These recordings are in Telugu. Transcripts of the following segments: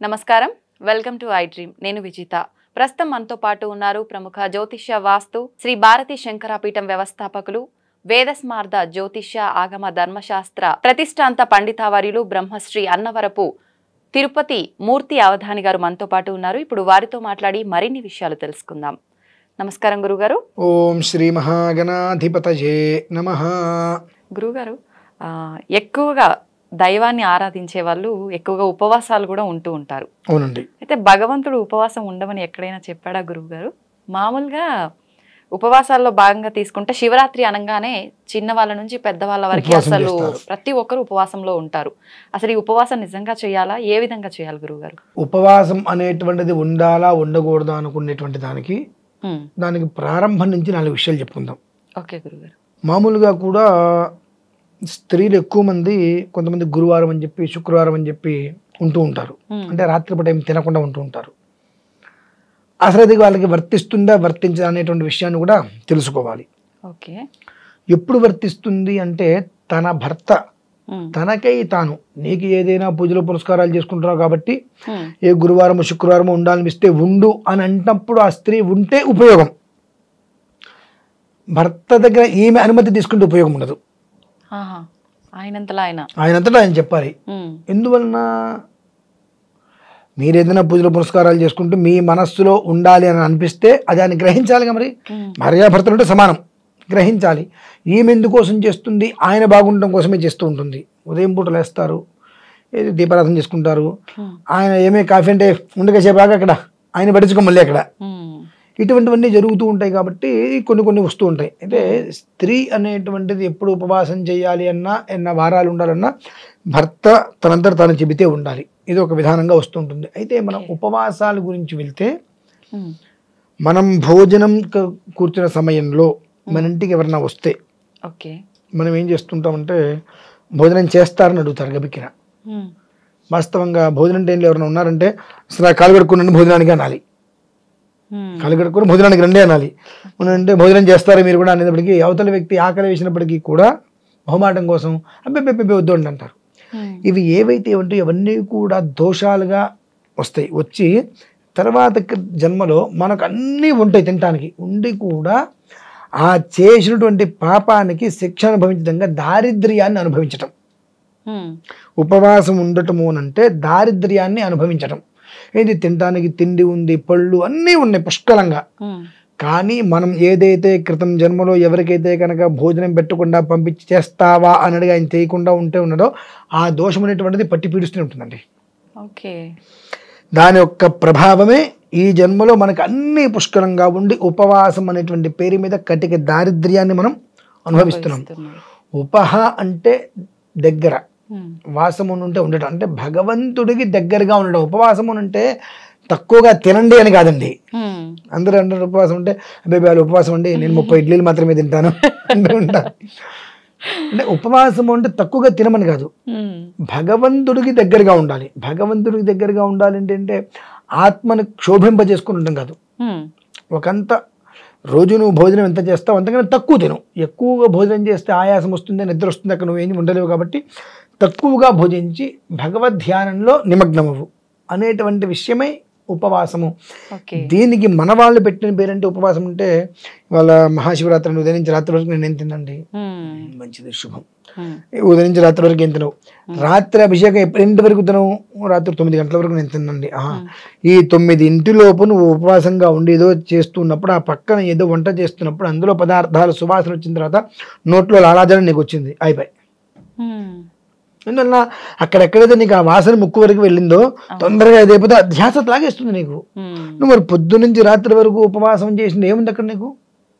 నమస్కారం, వెల్కమ్ టు ఐ డ్రీమ్. నేను విజిత. ప్రస్తుతం మనతో పాటు ఉన్నారు ప్రముఖ జ్యోతిష్య వాస్తు శ్రీ భారతి శంకరపీఠం వ్యవస్థాపకులు, వేదస్మార్త జ్యోతిష్య ఆగమ ధర్మశాస్త్ర ప్రతిష్టాంత పండితావర్యులు బ్రహ్మశ్రీ అన్నవరపు తిరుపతి మూర్తి అవధాని గారు మనతో పాటు ఉన్నారు. ఇప్పుడు వారితో మాట్లాడి మరిన్ని విషయాలు తెలుసుకుందాం. నమస్కారం గురుగారు. ఓం శ్రీ మహాగణాధిపతయే నమః. గురుగారు, ఎక్కువగా దైవాన్ని ఆరాధించే వాళ్ళు ఎక్కువగా ఉపవాసాలు కూడా ఉంటూ ఉంటారు. అవునండి. అయితే భగవంతుడు ఉపవాసం ఉండమని ఎక్కడైనా చెప్పాడా గురువు గారు? మామూలుగా ఉపవాసాల్లో భాగంగా తీసుకుంటే శివరాత్రి అనగానే చిన్నవాళ్ళ నుంచి పెద్దవాళ్ళ వరకు అసలు ప్రతి ఒక్కరు ఉపవాసంలో ఉంటారు. అసలు ఈ ఉపవాసం నిజంగా చేయాలా? ఏ విధంగా చేయాలి గురువు గారు? ఉపవాసం అనేటువంటిది ఉండాలా ఉండకూడదా అనుకునేటువంటి దానికి ప్రారంభం నుంచి 4 విషయాలు చెప్పుకుందాం. ఓకే గురుగారు. మామూలుగా కూడా స్త్రీలు ఎక్కువ మంది, కొంతమంది గురువారం అని చెప్పి శుక్రవారం అని చెప్పి ఉంటూ ఉంటారు. అంటే రాత్రిపూట ఏం తినకుండా ఉంటూ ఉంటారు. అసలు అది వాళ్ళకి వర్తిస్తుందా వర్తించదా అనేటువంటి విషయాన్ని కూడా తెలుసుకోవాలి. ఓకే. ఎప్పుడు వర్తిస్తుంది అంటే తన భర్త తనకై తాను, నీకు ఏదైనా పూజలు పురస్కారాలు చేసుకుంటున్నావు కాబట్టి ఏ గురువారం శుక్రవారం ఉండాలనిపిస్తే ఉండు అని అంటప్పుడు ఆ స్త్రీ ఉంటే ఉపయోగం. భర్త దగ్గర ఈమె అనుమతి తీసుకుంటే ఉపయోగం ఉండదు. ఆయనంతటా ఆయన చెప్పాలి. ఎందువలన? మీరు ఏదైనా పూజలు పురస్కారాలు చేసుకుంటూ మీ మనస్సులో ఉండాలి అని అనిపిస్తే అది ఆయన గ్రహించాలిగా. మరి భార్యాభర్తలు ఉంటే సమానం, గ్రహించాలి. ఈమె ఎందుకోసం చేస్తుంది? ఆయన బాగుండటం కోసమే చేస్తూ ఉంటుంది. ఉదయం పూట లేస్తారు, ఏది దీపారాధన చేసుకుంటారు. ఆయన ఏమే కాఫీ అంటే ఉండకసేపాగా అక్కడ ఆయన పట్టించుకో మళ్ళీ అక్కడ. ఇటువంటివన్నీ జరుగుతూ ఉంటాయి కాబట్టి కొన్ని వస్తూ ఉంటాయి. అయితే స్త్రీ అనేటువంటిది ఎప్పుడు ఉపవాసం చేయాలి అన్నా, ఎన్న వారాలు ఉండాలన్నా భర్త తనంతట తాను చెబితే ఉండాలి. ఇది ఒక విధానంగా వస్తూ ఉంటుంది. అయితే మనం ఉపవాసాల గురించి వెళ్తే, మనం భోజనం కూర్చున్న సమయంలో మన ఇంటికి ఎవరన్నా వస్తే మనం ఏం చేస్తుంటామంటే, భోజనం చేస్తారని అడుగుతారు గబిక్కిన. వాస్తవంగా భోజనం టైంలో ఎవరైనా ఉన్నారంటే అసలు కాలు కడుక్కుని భోజనానికి అనాలి. కాలు కడుక్కుని భోజనానికి రండి అనాలి. మనం అంటే భోజనం చేస్తారా మీరు కూడా అనేటప్పటికీ అవతల వ్యక్తి ఆకలి వేసినప్పటికీ కూడా మొహమాటం కోసం అబ్బెబ్బెబ్బెబ్బే వద్దు అని అంటారు. ఇవి ఏవైతే ఉంటాయో అవన్నీ కూడా దోషాలుగా వస్తాయి. వచ్చి తర్వాత జన్మలో మనకు అన్నీ ఉంటాయి తినటానికి, ఉండి కూడా ఆ చేసినటువంటి పాపానికి శిక్ష అనుభవించడంగా దారిద్ర్యాన్ని అనుభవించటం. ఉపవాసం ఉండటము అంటే దారిద్ర్యాన్ని అనుభవించటం. ఏది తినటానికి తిండి ఉంది, పళ్ళు అన్నీ ఉన్నాయి పుష్కలంగా. కానీ మనం ఏదైతే క్రితం జన్మలో ఎవరికైతే కనుక భోజనం పెట్టకుండా పంపించి చేస్తావా అని అడిగి ఆయన చేయకుండా ఉంటే ఉన్నదో ఆ దోషం అనేటువంటిది పట్టి పీడిస్తూనే ఉంటుందండి. దాని యొక్క ప్రభావమే ఈ జన్మలో మనకు అన్ని పుష్కలంగా ఉండి ఉపవాసం అనేటువంటి పేరు మీద కటిక దారిద్ర్యాన్ని మనం అనుభవిస్తున్నాం. ఉపహ అంటే దగ్గర, వాసము ఉంటే ఉండటం అంటే భగవంతుడికి దగ్గరగా ఉండడం. ఉపవాసము అంటే తక్కువగా తినండి అని కాదండి. అందరూ అంటారు ఉపవాసం అంటే అబ్బాయి వాళ్ళు ఉపవాసం అండి, నేను 30 ఇడ్లీలు మాత్రమే తింటాను అంటూ ఉంటారు. అంటే ఉపవాసము అంటే తక్కువగా తినమని కాదు, భగవంతుడికి దగ్గరగా ఉండాలి. భగవంతుడికి దగ్గరగా ఉండాలి అంటే ఆత్మను క్షోభింపజేసుకుని ఉండడం కాదు. ఒకంత రోజు నువ్వు భోజనం ఎంత చేస్తావు అంతకన్నా తక్కువ తిను. ఎక్కువగా భోజనం చేస్తే ఆయాసం వస్తుంది, నిద్ర వస్తుంది, అక్కడ నువ్వేం ఉండలేవు. కాబట్టి తక్కువగా భోజించి భగవద్ ధ్యానంలో నిమగ్నమవు అనేటువంటి విషయమై ఉపవాసము. దీనికి మన వాళ్ళు పెట్టిన పేరంటే ఉపవాసం అంటే వాళ్ళ మహాశివరాత్రి ఉదయం నుంచి రాత్రి వరకు నేను ఏం తినండి, మంచిది శుభం. ఉదయం నుంచి రాత్రి వరకు ఏం తినవు. రాత్రి అభిషేకం ఎప్పుడు వరకు తినవు? రాత్రి 9 గంటల వరకు నేను తినండి. ఈ 9 లోపు నువ్వు ఉపవాసంగా ఉండి ఏదో చేస్తున్నప్పుడు ఆ పక్కన ఏదో వంట చేస్తున్నప్పుడు అందులో పదార్థాలు సువాసన వచ్చిన తర్వాత నోట్లో లాలాజలం నీకు వచ్చింది, అయిపోయి. ఎందువల్ల అక్కడెక్కడైతే నీకు ఆ వాసన ముక్కు వరకు వెళ్ళిందో తొందరగా అదైపోతే ధ్యాస లాగేస్తుంది నీకు. నువ్వు మరి పొద్దు నుంచి రాత్రి వరకు ఉపవాసం చేసింది ఏముంది అక్కడ నీకు?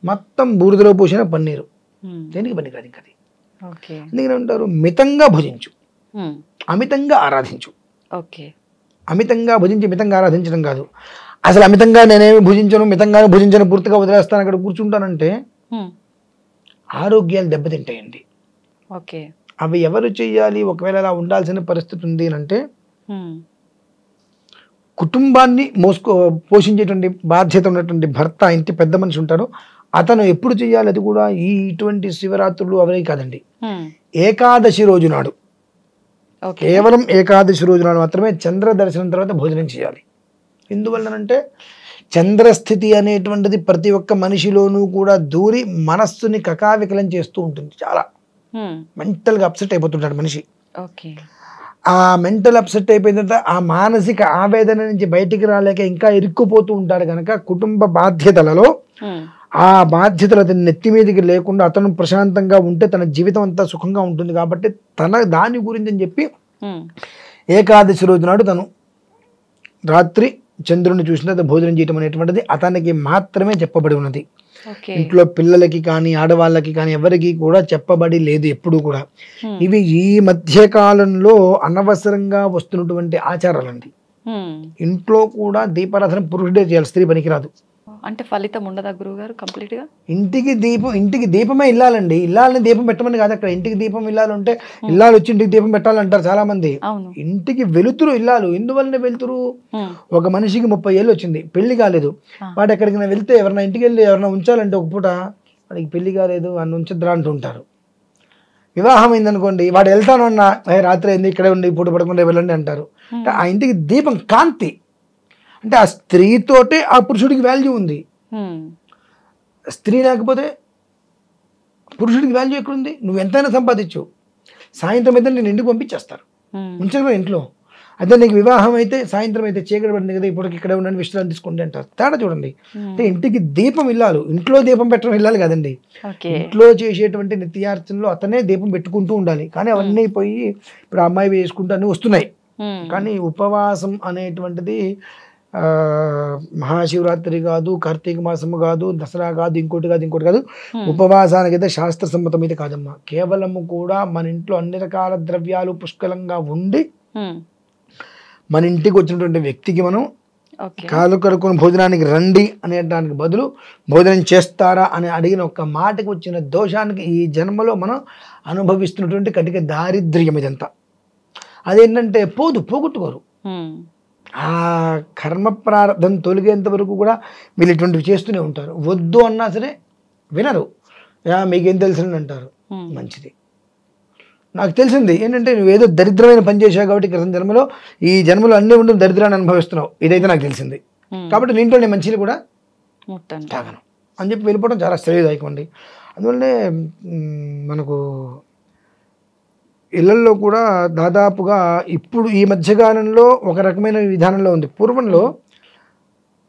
మొత్తం బూడిదలో పోసిన పన్నీరు. దేనికి పని కాదు. ఇంకా అందుకని అంటారు మితంగా భుజించు, అమితంగా ఆరాధించు. అమితంగా భుజించి మితంగా ఆరాధించడం కాదు. అసలు అమితంగా నేనేమి భుజించను, మితంగానే భుజించను, పూర్తిగా వదిలేస్తాను, అక్కడ కూర్చుంటానంటే ఆరోగ్యాలు దెబ్బతింటాయండి. అవి ఎవరు చెయ్యాలి? ఒకవేళ అలా ఉండాల్సిన పరిస్థితి ఉంది అంటే కుటుంబాన్ని పోషించేటువంటి బాధ్యత ఉన్నటువంటి భర్త, ఇంటి పెద్ద మనిషి ఉంటారు, అతను ఎప్పుడు చేయాలి? అది కూడా ఇటువంటి శివరాత్రులు అవే కాదండి, ఏకాదశి రోజు నాడు కేవలం ఏకాదశి రోజు నాడు మాత్రమే చంద్ర దర్శనం తర్వాత భోజనం చేయాలి. ఎందువల్లనంటే చంద్రస్థితి అనేటువంటిది ప్రతి ఒక్క మనిషిలోనూ కూడా దూరి మనస్సుని కకావికలం చేస్తూ ఉంటుంది. చాలా మెంటల్గా అప్సెట్ అయిపోతుంటాడు మనిషి. ఆ మెంటల్ అప్సెట్ అయిపోయిన తర్వాత ఆ మానసిక ఆవేదన నుంచి బయటికి రాలేక ఇంకా ఇరుక్కుపోతూ ఉంటాడు కనుక కుటుంబ బాధ్యతలలో ఆ బాధ్యతలు అతని నెత్తి మీదకి లేకుండా అతను ప్రశాంతంగా ఉంటే తన జీవితం అంతా సుఖంగా ఉంటుంది. కాబట్టి తన దాని గురించి అని చెప్పి ఏకాదశి రోజు నాడు తను రాత్రి చంద్రుని చూసిన తర్వాత భోజనం చేయటం అనేటువంటిది అతనికి మాత్రమే చెప్పబడి ఉన్నది. ఇంట్లో పిల్లలకి కానీ ఆడవాళ్ళకి కానీ ఎవరికి కూడా చెప్పబడి లేదు ఎప్పుడు కూడా. ఇవి ఈ మధ్య కాలంలో అనవసరంగా వస్తున్నటువంటి ఆచారాలండి. ఇంట్లో కూడా దీపారాధన పురుషుడే చేయాలి, స్త్రీ పనికిరాదు. అంటే ఫలితం ఉండదా గురువుగారు కంప్లీట్ గా? ఇంటికి దీపమే ఇల్లాలండి. ఇల్లాలని దీపం పెట్టమని కాదు, అక్కడ ఇంటికి దీపం ఇల్లాలంటే ఇల్లాలు వచ్చి ఇంటికి దీపం పెట్టాలంటారు చాలా మంది. ఇంటికి వెలుతురు ఇల్లాలు. ఎందువల్ల వెలుతురు? ఒక మనిషికి 30 ఏళ్ళు వచ్చింది, పెళ్లి కాలేదు, వాడు ఎక్కడికైనా వెళ్తే ఎవరైనా ఇంటికి వెళ్ళి ఎవరైనా ఉంచాలంటే ఒక పూట వాడికి పెళ్లి కాలేదు అని ఉంచద్రా అంటూ ఉంటారు. వివాహం అయిందనుకోండి, వాడు వెళ్తాను అన్నా రాత్రి అయింది ఇక్కడే ఉండి పూట పడకుండా వెళ్ళండి అంటారు. ఆ ఇంటికి దీపం కాంతి. అంటే ఆ స్త్రీతోటే ఆ పురుషుడికి వాల్యూ ఉంది. స్త్రీ లేకపోతే పురుషుడికి వాల్యూ ఎక్కడుంది? నువ్వు ఎంతైనా సంపాదించు, సాయంత్రం అయితే నేను ఇంటికి పంపించేస్తారు, ఉంచగా ఇంట్లో. అదే నీకు వివాహం అయితే సాయంత్రం అయితే చీకటి పడింది కదా ఇప్పటికి ఇక్కడే ఉండండి విశ్రాంతి తీసుకోండి అంటారు. తేడా చూడండి. అంటే ఇంటికి దీపం ఇల్లాలు, ఇంట్లో దీపం పెట్టడం ఇల్లాలి కదండి. ఇంట్లో చేసేటువంటి నిత్యార్చనలో అతనే దీపం పెట్టుకుంటూ ఉండాలి. కానీ అవన్నీ పోయి ఇప్పుడు అమ్మాయి వేసుకుంటూ అన్నీ వస్తున్నాయి. కానీ ఉపవాసం అనేటువంటిది మహాశివరాత్రి కాదు, కార్తీక మాసము కాదు, దసరా కాదు, ఇంకోటి కాదు. ఉపవాసానికి అయితే శాస్త్ర సమ్మతం అయితే కాదమ్మా. కేవలము కూడా మన ఇంట్లో అన్ని రకాల ద్రవ్యాలు పుష్కలంగా ఉండి మన ఇంటికి వచ్చినటువంటి వ్యక్తికి మనం కాలు కడుక్కొని భోజనానికి రండి అనేటానికి బదులు భోజనం చేస్తారా అని అడిగిన ఒక్క మాటకి వచ్చిన దోషానికి ఈ జన్మలో మనం అనుభవిస్తున్నటువంటి కటిక దారిద్ర్యం ఇదంతా. అదేంటంటే పోగొట్టుకోరు. ఆ కర్మ ప్రారంభం తొలగేంత వరకు కూడా వీళ్ళు ఇటువంటివి చేస్తూనే ఉంటారు. వద్దు అన్నా సరే వినరు. మీకేం తెలిసింది అంటారు. మంచిది, నాకు తెలిసింది ఏంటంటే నువ్వు ఏదో దరిద్రమైన పని చేసావు కాబట్టి క్రితం జన్మలో ఈ జన్మలో అన్నీ ఉండి దరిద్రాన్ని అనుభవిస్తున్నావు, ఇదైతే నాకు తెలిసింది కాబట్టి నీ ఇంట్లో నేను మంచిని కూడా తాగను అని చెప్పి వెళ్ళిపోవడం చాలా శ్రేయదాయకం అండి. అందువల్లనే మనకు ఇళ్లల్లో కూడా దాదాపుగా ఇప్పుడు ఈ మధ్యకాలంలో ఒక రకమైన విధానంలో ఉంది. పూర్వంలో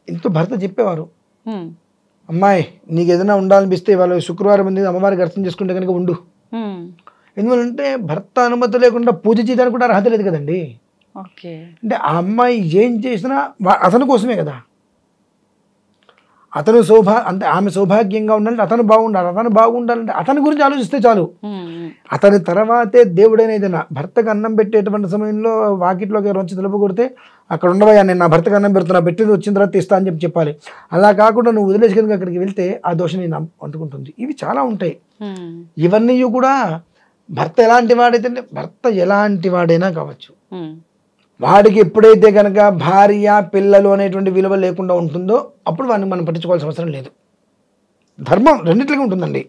ఇంట్లో భర్త చెప్పేవారు, అమ్మాయి నీకు ఏదైనా ఉండాలనిపిస్తే ఇవాళ శుక్రవారం ఉంది అమ్మవారికి అర్థం చేసుకుంటే కనుక ఉండు. ఎందువల్లంటే భర్త అనుమతి లేకుండా పూజ చేయడానికి కూడా అర్హత లేదు కదండి. అంటే ఆ అమ్మాయి ఏం చేసినా అతని కోసమే కదా. అతను అంటే ఆమె సౌభాగ్యంగా ఉండాలంటే అతను బాగుండాలంటే అతని గురించి ఆలోచిస్తే చాలు. అతని తర్వాతే దేవుడైన ఏదైనా. భర్తకు అన్నం పెట్టేటువంటి సమయంలో వాకిట్లోకి వచ్చి తలుపు కొడితే అక్కడ ఉండవయ్యా నేను నా భర్తకు అన్నం పెడుతున్నా, పెట్టింది వచ్చిన తర్వాత ఇస్తా అని చెప్పాలి. అలా కాకుండా నువ్వు వదిలేసి కనుక అక్కడికి వెళ్తే ఆ దోషం నేను అంటుకుంటుంది. ఇవి చాలా ఉంటాయి. ఇవన్నీ కూడా భర్త ఎలాంటి వాడైతే భర్త ఎలాంటి వాడైనా కావచ్చు, వాడికి ఎప్పుడైతే కనుక భార్య పిల్లలు అనేటువంటి విలువ లేకుండా ఉంటుందో అప్పుడు వాడిని మనం పట్టించుకోవాల్సిన అవసరం లేదు. ధర్మం రెండిట్లకి ఉంటుందండి.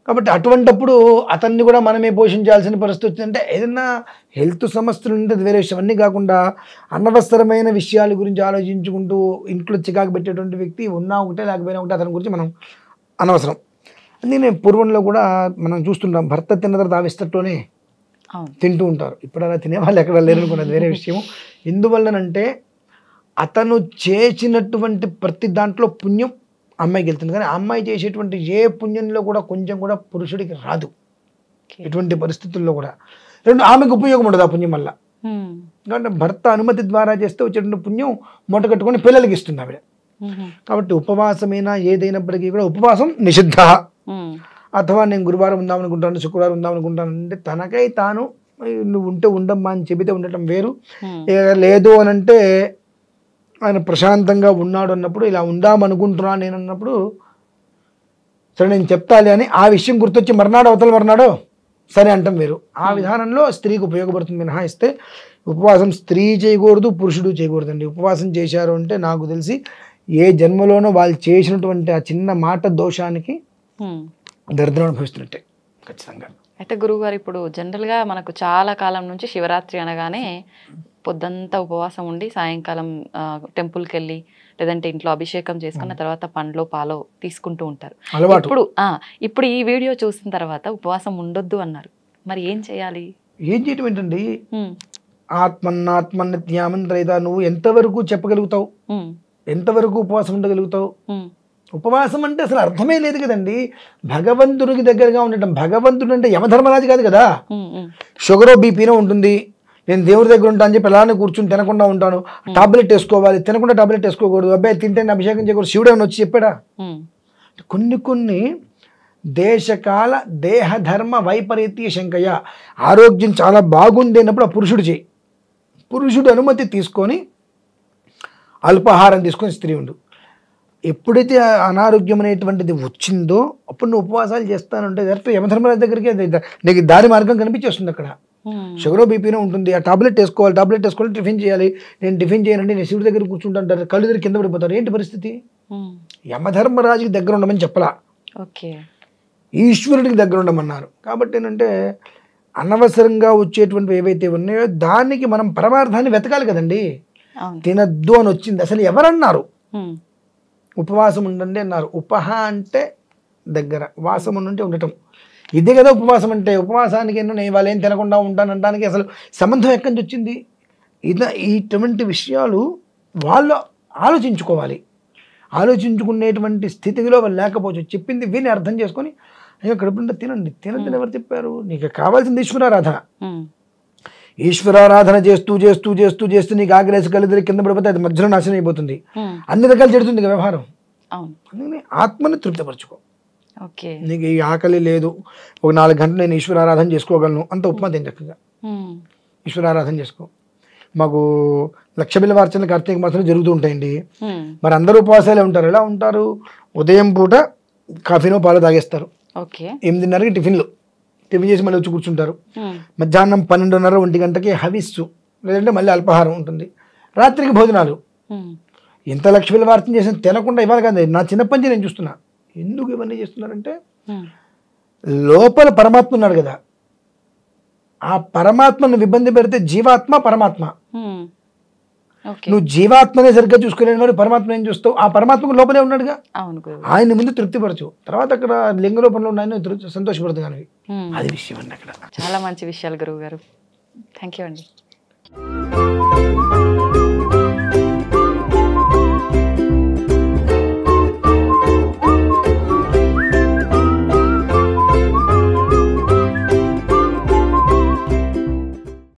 కాబట్టి అటువంటప్పుడు అతన్ని కూడా మనమే పోషించాల్సిన పరిస్థితి వచ్చిందంటే ఏదైనా హెల్త్ సమస్యలు ఉంటే వేరే విషయం. అన్నీ కాకుండా అనవసరమైన విషయాల గురించి ఆలోచించుకుంటూ ఇంట్లో చికాకు పెట్టేటువంటి వ్యక్తి ఉన్నా ఒకటే లేకపోయినా ఒకటే అతని గురించి మనం అనవసరం. అందుకనే పూర్వంలో కూడా మనం చూస్తుంటాం భర్త తిన్న తర్వాత ఆవిస్తట్లోనే తింటూ ఉంటారు. ఇప్పుడు అలా తినేవాళ్ళు ఎక్కడ లేరు అనుకున్నది వేరే విషయం. ఎందువల్లనంటే అతను చేసినటువంటి ప్రతి దాంట్లో పుణ్యం అమ్మాయికి వెళ్తుంది, కానీ అమ్మాయి చేసేటువంటి ఏ పుణ్యంలో కూడా కొంచెం కూడా పురుషుడికి రాదు. ఎటువంటి పరిస్థితుల్లో కూడా ఆమెకు ఉపయోగం ఉండదు ఆ పుణ్యం వల్ల. కాబట్టి భర్త అనుమతి ద్వారా చేస్తే వచ్చేటువంటి పుణ్యం మూట కట్టుకొని పిల్లలకి ఇస్తుంది ఆవిడ. కాబట్టి ఉపవాసమైనా ఏదైనప్పటికీ కూడా ఉపవాసం నిషిద్ధ. అథవా నేను గురువారం ఉందామనుకుంటాను, శుక్రవారం ఉందామనుకుంటాను అంటే తనకై తాను నువ్వు ఉంటే ఉండమ్మా అని చెబితే ఉండటం వేరు. లేదు అని అంటే ఆయన ప్రశాంతంగా ఉన్నాడు అన్నప్పుడు ఇలా ఉందామనుకుంటున్నాను నేను అన్నప్పుడు సరే నేను చెప్తాలి అని ఆ విషయం గుర్తొచ్చి మర్నాడో సరే అంటాం వేరు. ఆ విధానంలో స్త్రీకి ఉపయోగపడుతుంది మినహాయిస్తే ఉపవాసం స్త్రీ చేయకూడదు, పురుషుడు చేయకూడదండి. ఉపవాసం చేశారు అంటే నాకు తెలిసి ఏ జన్మలోనో వాళ్ళు చేసినటువంటి ఆ చిన్న మాట దోషానికి దరిద్రం అనుభవిస్తున్నట్టే ఖచ్చితంగా. అయితే గురువుగారు ఇప్పుడు జనరల్గా మనకు చాలా కాలం నుంచి శివరాత్రి అనగానే పొద్దంతా ఉపవాసం ఉండి సాయంకాలం టెంపుల్కి వెళ్ళి లేదంటే ఇంట్లో అభిషేకం చేసుకున్న తర్వాత పండ్లో పాలో తీసుకుంటూ ఉంటారు. ఇప్పుడు ఈ వీడియో చూసిన తర్వాత ఉపవాసం ఉండొద్దు అన్నారు. మరి ఏం చేయాలి? ఏం చేయటం ఏంటండి, ఆత్మన్నిత్యామంత్రైదా నువ్వు ఎంతవరకు చెప్పగలుగుతావు, ఎంతవరకు ఉపవాసం ఉండగలుగుతావు? ఉపవాసం అంటే అసలు అర్థమే లేదు కదండి. భగవంతుడికి దగ్గరగా ఉండటం. భగవంతుడు అంటే యమధర్మరాజు కాదు కదా. షుగరో బీపీనో ఉంటుంది, నేను దేవుడి దగ్గర ఉంటాను అని చెప్పి అలానే కూర్చుని తినకుండా ఉంటాను, టాబ్లెట్ వేసుకోవాలి, తినకుండా టాబ్లెట్ వేసుకోకూడదు, అబ్బాయి తింటే అభిషేకం చేయకూడదు, శివుడు ఏమైనా వచ్చి చెప్పాడా? కొన్ని దేశకాల దేహధర్మ వైపరీత్య శంకయ్య, ఆరోగ్యం చాలా బాగుంది అన్నప్పుడు ఆ పురుషుడు చేయి, పురుషుడు అనుమతి తీసుకొని అల్పాహారం తీసుకొని స్త్రీ ఉండు. ఎప్పుడైతే అనారోగ్యం అనేటువంటిది వచ్చిందో అప్పుడు నువ్వు ఉపవాసాలు చేస్తానంటే డైరెక్ట్ యమధర్మరాజు దగ్గరికి నీకు దారి మార్గం కనిపించేస్తుంది. అక్కడ షుగర్ బీపీనే ఉంటుంది, ఆ టాబ్లెట్ వేసుకోవాలి, టాబ్లెట్ వేసుకోవాలి, టిఫిన్ చేయాలి, నేను టిఫిన్ చేయనండి, నేను శివుడి దగ్గర కూర్చుంటాను, కళ్ళు దగ్గర కింద పడిపోతారు. ఏంటి పరిస్థితి? యమధర్మరాజుకి దగ్గర ఉండమని చెప్పలా, ఈశ్వరుడికి దగ్గర ఉండమన్నారు. కాబట్టి ఏంటంటే అనవసరంగా వచ్చేటువంటివి ఏవైతే ఉన్నాయో దానికి మనం పరమార్థాన్ని వెతకాలి కదండి. తినద్దు అని వచ్చింది, అసలు ఎవరన్నారు? ఉపవాసం ఉండండి అన్నారు. ఉపహ అంటే దగ్గర, వాసం ఉంటే ఉండటం, ఇదే కదా ఉపవాసం అంటే. ఉపవాసానికి నేను ఇవాళ ఏం తినకుండా ఉంటానంటానికి అసలు సంబంధం ఎక్కడి నుంచి వచ్చింది? ఇటువంటి విషయాలు వాళ్ళు ఆలోచించుకోవాలి. ఆలోచించుకునేటువంటి స్థితిలో వాళ్ళు లేకపోవచ్చు. చెప్పింది విని అర్థం చేసుకొని అయ్యో కడుపుంటే తినండి, తినద్దని ఎవరు చెప్పారు? నీకు కావాల్సింది ఈశ్వరారాధన. ఈశ్వరారాధన చేస్తూ చేస్తూ చేస్తూ చేస్తూ నీకు ఆగ్రేసి కలిసి కింద పడిపోతే అది మధ్యలో నాశనం అయిపోతుంది, అన్ని రకాలు చెడుతుంది వ్యవహారం. అందుకని ఆత్మని తృప్తిపరచుకో. నీకు ఈ ఆకలి లేదు, ఒక 4 గంటలు నేను ఈశ్వరారాధన చేసుకోగలను అంత ఉప్మా తిని చక్కగా ఈశ్వరారాధన చేసుకో. మాకు లక్ష బిల్వార్చనలు కార్తీక మాసంలో జరుగుతూ ఉంటాయండి. మరి అందరూ ఉపవాసాలే ఉంటారు. ఎలా ఉంటారు? ఉదయం పూట కాఫీనో పాలు తాగేస్తారు, 8:30కి టిఫిన్ చేసి మళ్ళీ వచ్చి కూర్చుంటారు. మధ్యాహ్నం 12:30 1 గంటకి హవిస్సు, లేదంటే మళ్ళీ అల్పాహారం ఉంటుంది. రాత్రికి భోజనాలు. ఎంత లక్ష్మీల వార్తను చేసిన తినకుండా ఇవ్వాలి కదా. నా చిన్నప్పటి నుంచి నేను చూస్తున్నా. ఎందుకు ఇవన్నీ చేస్తున్నారంటే లోపల పరమాత్మ ఉన్నాడు కదా, ఆ పరమాత్మను ఇబ్బంది పెడితే జీవాత్మ పరమాత్మ. నువ్వు జీవాత్మనే సరిగ్గా చూసుకోలేని వాడు పరమాత్మ ఏం చూస్తావు? ఆ పరమాత్మకు లోపలే ఉన్నాడుగా, ఆయన ముందు తృప్తిపరచు, తర్వాత అక్కడ లింగ రూపంలో ఉన్నాయని సంతోషపడుతుంది. కానీ అది విషయం అండి. అక్కడ చాలా మంచి విషయాలు గురువు గారు. థ్యాంక్ యూ అండి.